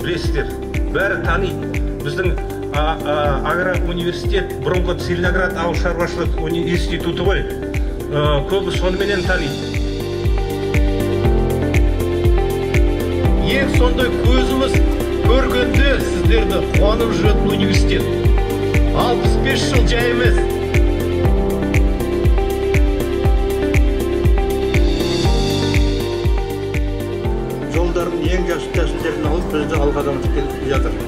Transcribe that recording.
білесіздер, бәрі таниды. Біздің агроуниверситет, бұрынғы Целиноград ауыл шаруашылық институты ғой, көбі соныменен таниды. Ең сондай көзіміз көргенде сіздерді қуанып жүретін университет. 65 жыл жай емес. Жолдардың ең жақсы тәсілдерін алып, бізді алға дамытып келіп жатыр.